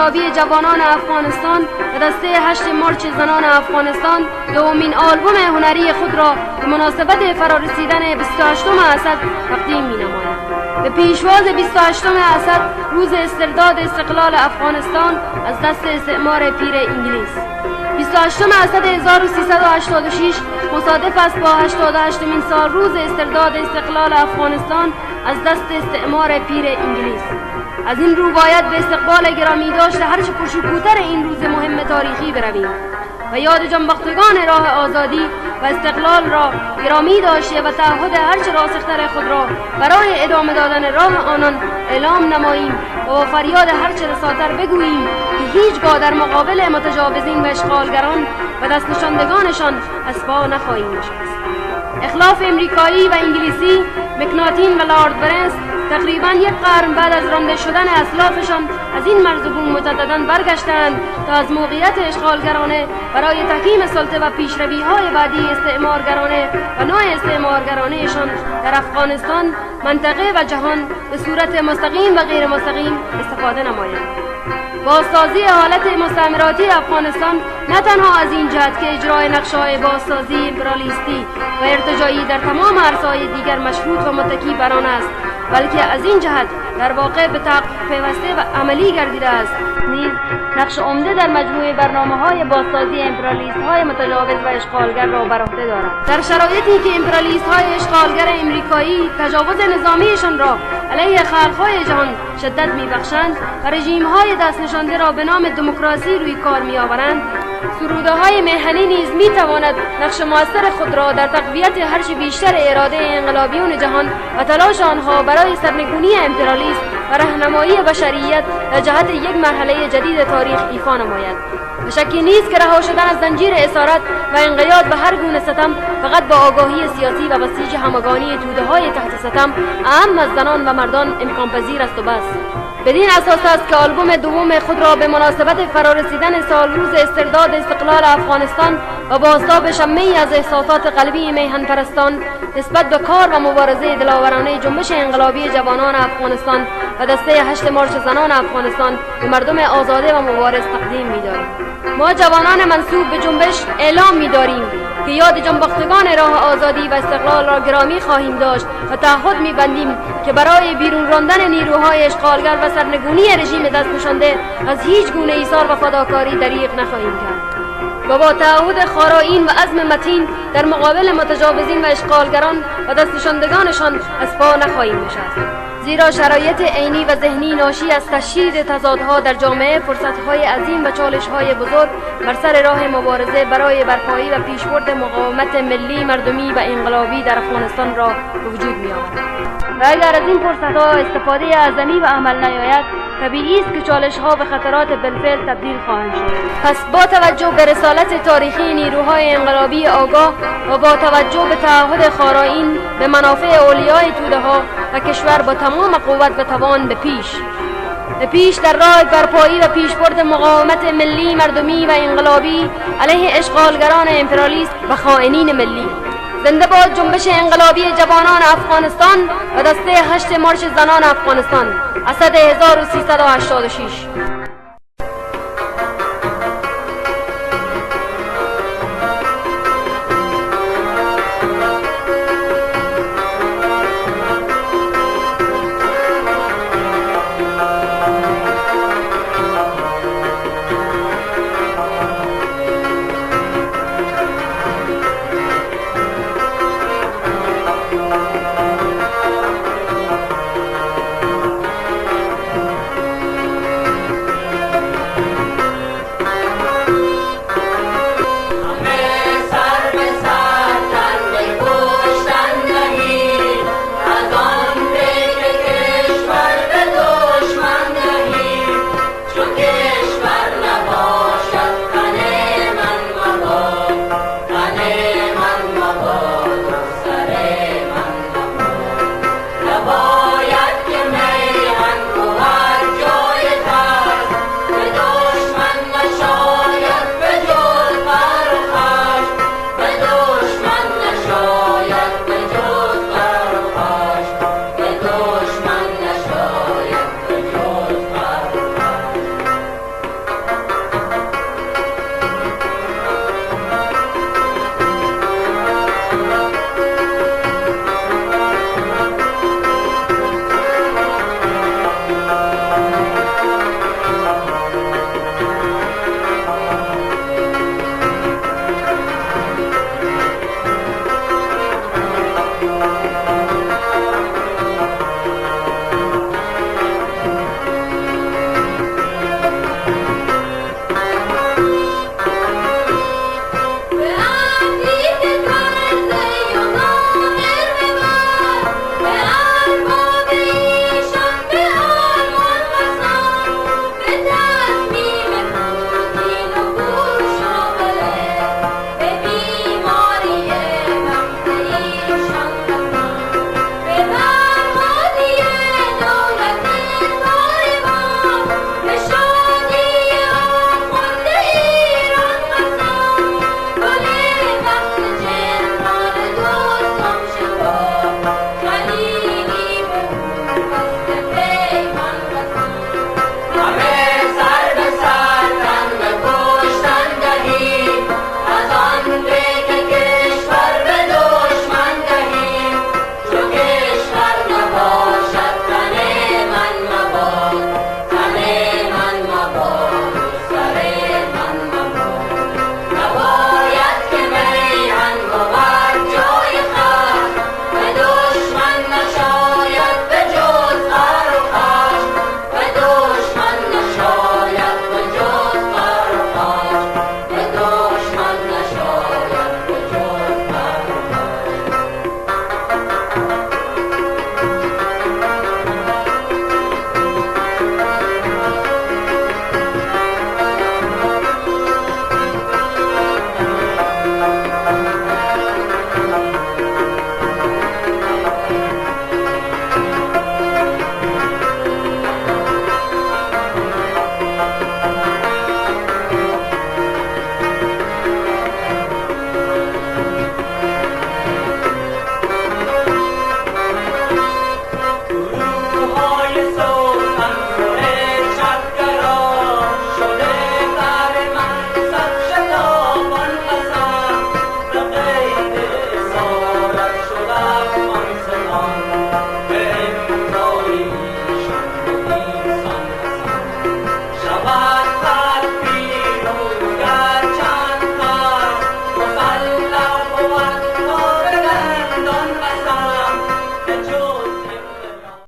انقلابی جوانان افغانستان و دسته 8 مارچ زنان افغانستان دومین آلبوم هنری خود را به مناسبت فرارسیدن 28 اسد تقدیم می‌نماید. به پیشواز 28 اسد، روز استرداد استقلال افغانستان از دست استعمار پیر انگلیس. 28 اسد 1386 مصادف است با 88مین سال روز استرداد استقلال افغانستان از دست استعمار پیر انگلیس. از این رو باید به استقبال گرامی داشته هرچه پرشکوه‌تر این روز مهم تاریخی برویم و یاد جانباختگان راه آزادی و استقلال را گرامی داشته و تعهد هرچه راسختر خود را برای ادامه دادن راه آنان اعلام نماییم و با فریاد هرچه رساتر بگوییم که هیچگاه در مقابل متجاوزین و اشغالگران و دست نشاندگانشان از پا نخواهیم نشست. اخلاف امریکایی و انگلیسی، مکناتین و لارد برنس تقریباً یک قرن بعد از رانده شدن اسلافشان از این مرز و بوم مجدداً برگشتند تا از موقعیت اشغالگرانه برای تحکیم سلطه و پیشروی‌های بعدی استعمارگرانه و نوع استعمارگرانهشان در افغانستان، منطقه و جهان به صورت مستقیم و غیر مستقیم استفاده نمایند. بازسازی حالت مستعمراتی افغانستان نه تنها از این جهت که اجرای نقشه‌های بازسازی امپریالیستی و ارتجاعی در تمام عرصه‌های دیگر مشروط و متکی بر آن است، بلکه از این جهت در واقع به تحقق پیوسته و عملی گردیده است. نیز نقش عمده در مجموعه برنامه‌های بازسازی امپریالیست‌های متجاوز و اشغالگر را بر عهده دارد. در شرایطی که امپریالیست‌های اشغالگر امریکایی تجاوز نظامیشان را علیه خلق‌های جهان شدت می‌بخشند و رژیم‌های دست نشانده را به نام دموکراسی روی کار می‌آورند، سروده‌های میهنی نیز می‌تواند نقش موثر خود را در تقویت هرچه بیشتر اراده انقلابیون جهان و تلاش آنها برای سرنگونی امپریالیسم و راهنمایی بشریت در جهت یک مرحله جدید تاریخ ایفا نماید. و شکی نیست که رها شدن از زنجیر اسارت و انقیاد به هر گونه ستم فقط با آگاهی سیاسی و بسیج همگانی توده‌های تحت ستم اعم از زنان و مردان امکان پذیر است و بس. بدین اساس است که آلبوم دوم خود را به مناسبت فرارسیدن سال روز استرداد استقلال افغانستان و بازتاب شمه‌ای از احساسات قلبی میهن پرستان نسبت به کار و مبارزه دلاورانه جنبش انقلابی جوانان افغانستان و دسته 8 مارچ زنان افغانستان به مردم آزاده و مبارز تقدیم می‌داریم. ما جوانان منسوب به جنبش اعلام می‌داریم که یاد جانباختگان راه آزادی و استقلال را گرامی خواهیم داشت و تعهد می‌بندیم که برای بیرون راندن نیروهای اشغالگر و سرنگونی رژیم دست نشانده از هیچ گونه ایثار و فداکاری دریغ نخواهیم کرد و با تعهد خارائین و عزم متین در مقابل متجاوزین و اشغالگران و دست نشاندگانشان از پا نخواهیم نشست. زیرا شرایط عینی و ذهنی ناشی از تشدید تضادها در جامعه فرصت‌های عظیم و چالش‌های بزرگ بر سر راه مبارزه برای برپایی و پیشبرد مقاومت ملی، مردمی و انقلابی در افغانستان را به وجود می‌آورد. و اگر از این فرصت‌ها استفاده اعظمی و عمل نیاید، طبیعی است که چالش‌ها به خطرات بالفعل تبدیل خواهند شد. پس با توجه به رسالت تاریخی نیروهای انقلابی آگاه و با توجه به تعهد خارائین به منافع اولیای توده‌ها و کشور با تمام قوت و توان به پیش در راه برپایی و پیشبرد مقاومت ملی، مردمی و انقلابی علیه اشغالگران امپریالیست و خائنین ملی. زنده باد جنبش انقلابی جوانان افغانستان و دسته 8 مارچ زنان افغانستان، اسد 1386.